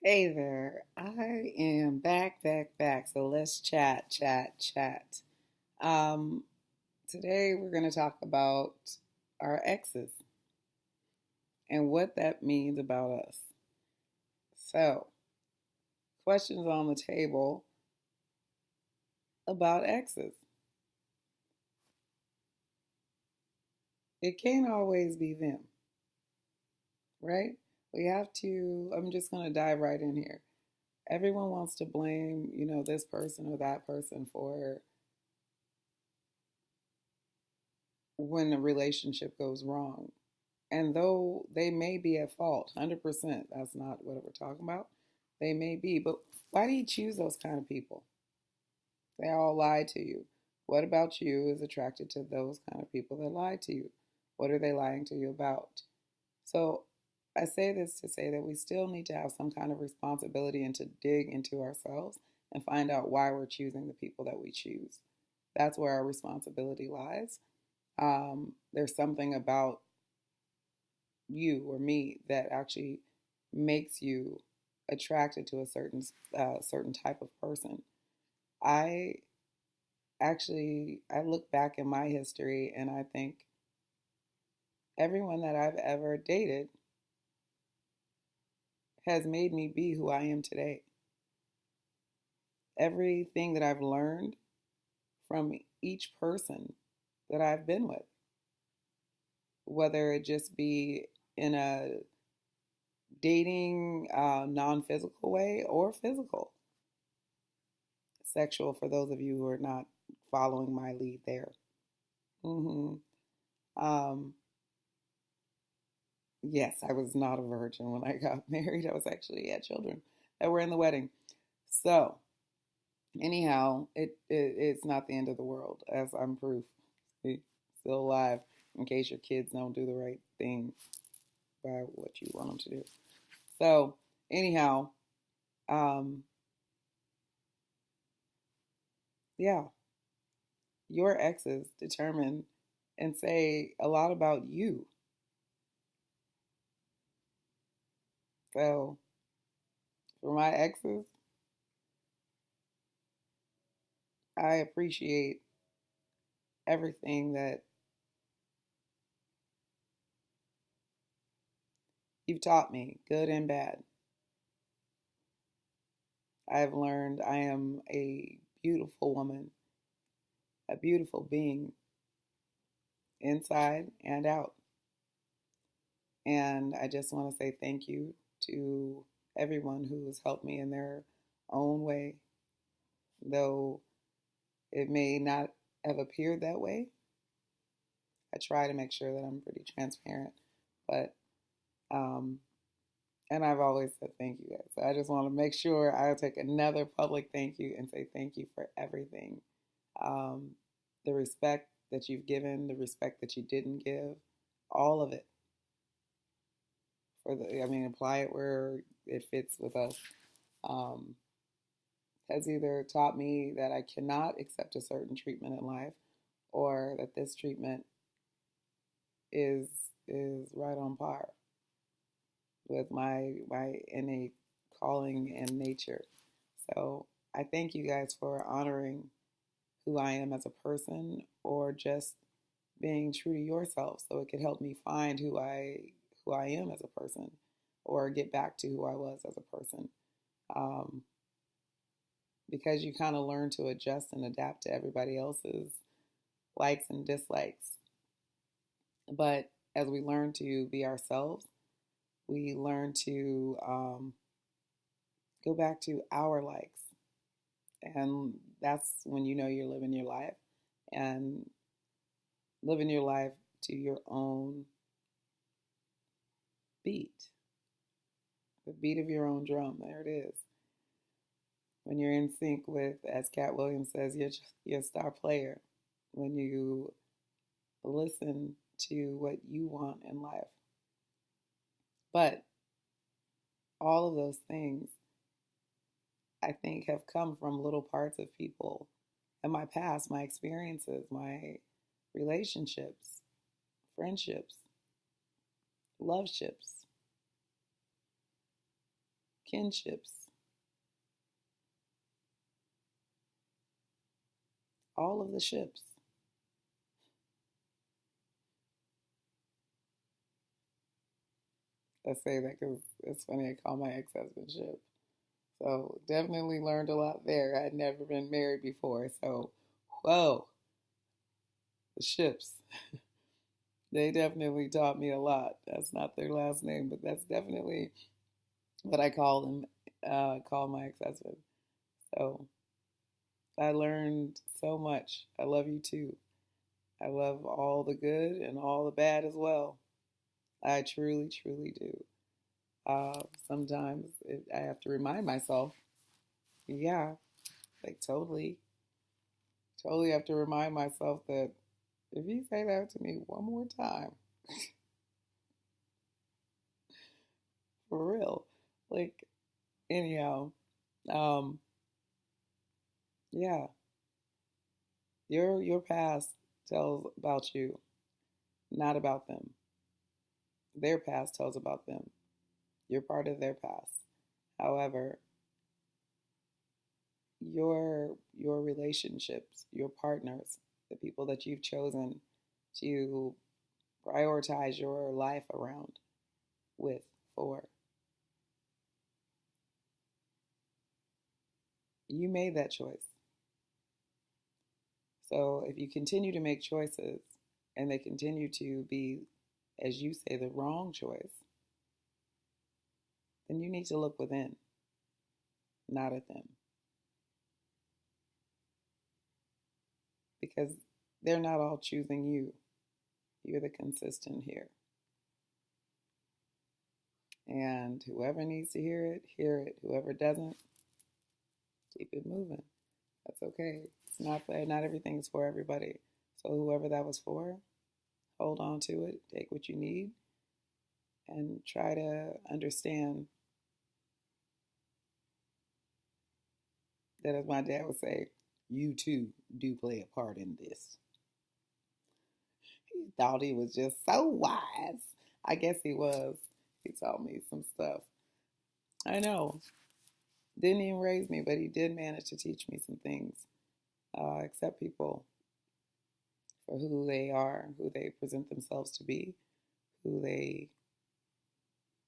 Hey there, I am back. So let's chat. Um, Today we're going to talk about our exes and what that means about us. So, questions on the table about exes. It can't always be them, right? I'm just going to dive right in here. Everyone wants to blame, this person or that person for when a relationship goes wrong. And though they may be at fault, 100%, that's not what we're talking about. They may be, but why do you choose those kind of people? They all lie to you. What about you is attracted to those kind of people that lie to you? What are they lying to you about? So I say this to say that we still need to have some kind of responsibility and to dig into ourselves and find out why we're choosing the people that we choose. That's where our responsibility lies. There's something about you or me that actually makes you attracted to a certain type of person. I I look back in my history and I think everyone that I've ever dated has made me be who I am today. Everything that I've learned from each person that I've been with, whether it just be in a dating non-physical way or physical, sexual for those of you who are not following my lead there. hmm Um, yes, I was not a virgin when I got married. I was actually had children that were in the wedding. So anyhow, it's not the end of the world, as I'm proof. See, still alive, in case your kids don't do the right thing by what you want them to do. So anyhow, um, yeah, your exes determine and say a lot about you. So for my exes, I appreciate everything that you've taught me, good and bad. I've learned I am a beautiful woman, a beautiful being, inside and out. And I just want to say thank you to everyone who has helped me in their own way, though it may not have appeared that way. I try to make sure that I'm pretty transparent, but um, and I've always said thank you guys. So I just want to make sure I'll take another public thank you and say thank you for everything. Um, the respect that you've given, the respect that you didn't give, all of it. Apply it where it fits with us. Um, has either taught me that I cannot accept a certain treatment in life, or that this treatment is is right on par with my innate calling and nature. So I thank you guys for honoring who I am as a person, or just being true to yourself, so it could help me find who I am as a person, or get back to who I was as a person. Um, because you kind of learn to adjust and adapt to everybody else's likes and dislikes. But as we learn to be ourselves, we learn to go back to our likes. And that's when you know you're living your life, and living your life to your own beat, the beat of your own drum. There it is. When you're in sync with, as Cat Williams says, your star player. When you listen to what you want in life. But all of those things, I think, have come from little parts of people in my past, my experiences, my relationships, friendships, love ships. kinships, all of the ships. I say that because it's funny. I call my ex-husband Ship. So definitely learned a lot there. I'd never been married before. So, whoa, the ships. They definitely taught me a lot. That's not their last name, but that's definitely what I call them, call my ex-husband. So I learned so much. I love you too. I love all the good and all the bad as well. I truly, truly do. Sometimes I have to remind myself, yeah, like totally, totally have to remind myself that if you say that to me one more time, for real, like, anyhow, um, yeah, your past tells about you, not about them. Their past tells about them. You're part of their past. However, your relationships, your partners, the people that you've chosen to prioritize your life around, with, for, you made that choice. So if you continue to make choices and they continue to be, as you say, the wrong choice, then you need to look within, not at them. Because they're not all choosing you. You're the consistent here. And whoever needs to hear it, hear it. Whoever doesn't, keep it moving. That's okay. It's not everything is for everybody. So whoever that was for, hold on to it. Take what you need, and try to understand that, as my dad would say, you too do play a part in this. He thought he was just so wise. I guess he was. He taught me some stuff. I know. Didn't even raise me, but he did manage to teach me some things. Accept people for who they are, who they present themselves to be, who they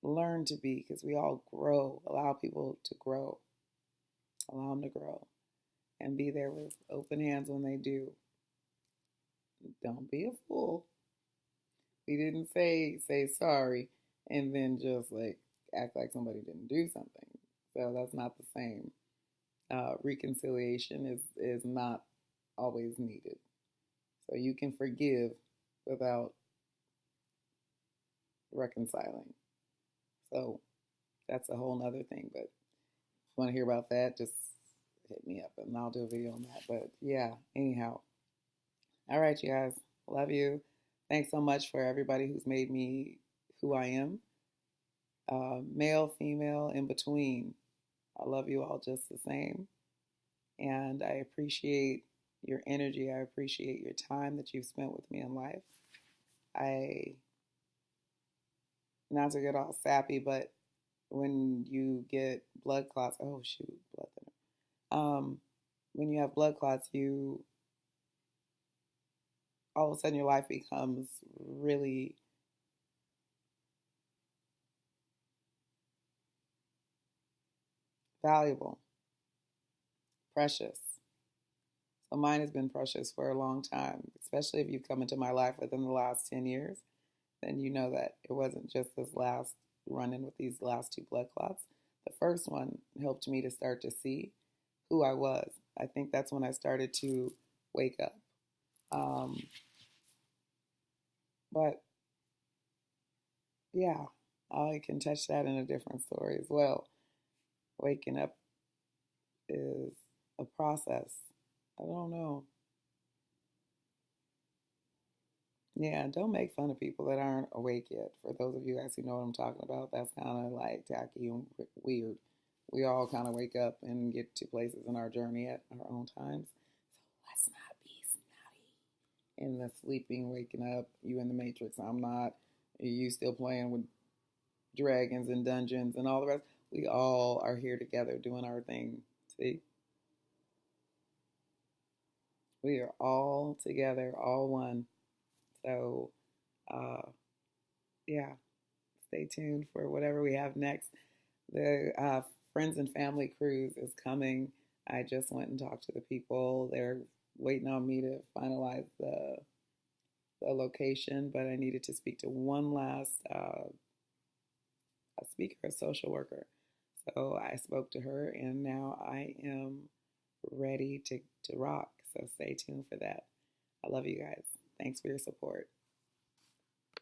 learn to be, because we all grow. Allow people to grow. Allow them to grow. And be there with open hands when they do. Don't be a fool. We didn't say sorry and then just like act like somebody didn't do something. So that's not the same. Reconciliation is not always needed. So you can forgive without reconciling. So that's a whole nother thing. But if you want to hear about that, just hit me up and I'll do a video on that. But yeah, anyhow. All right, you guys. Love you. Thanks so much for everybody who's made me who I am. Male, female, in between. I love you all just the same. And I appreciate your energy. I appreciate your time that you've spent with me in life. Not to get all sappy, but when you get blood clots, oh shoot, blood thinner. When you have blood clots, all of a sudden your life becomes really valuable, precious. So mine has been precious for a long time, especially if you've come into my life within the last 10 years, then you know that it wasn't just this last run in with these last two blood clots. The first one helped me to start to see who I was. I think that's when I started to wake up. But yeah, I can touch that in a different story as well. Waking up is a process. I don't know. Yeah, don't make fun of people that aren't awake yet. For those of you guys who know what I'm talking about, that's kind of like tacky and weird. We all kind of wake up and get to places in our journey at our own times. So let's not be snotty. In the sleeping, waking up, you in the matrix, I'm not. You still playing with dragons and dungeons and all the rest. We all are here together doing our thing. See, we are all together, all one. So, uh, yeah, stay tuned for whatever we have next. The Friends and Family Cruise is coming. I just went and talked to the people. They're waiting on me to finalize the location, but I needed to speak to one last a speaker, a social worker. So I spoke to her, and now I am ready to rock. So stay tuned for that. I love you guys. Thanks for your support.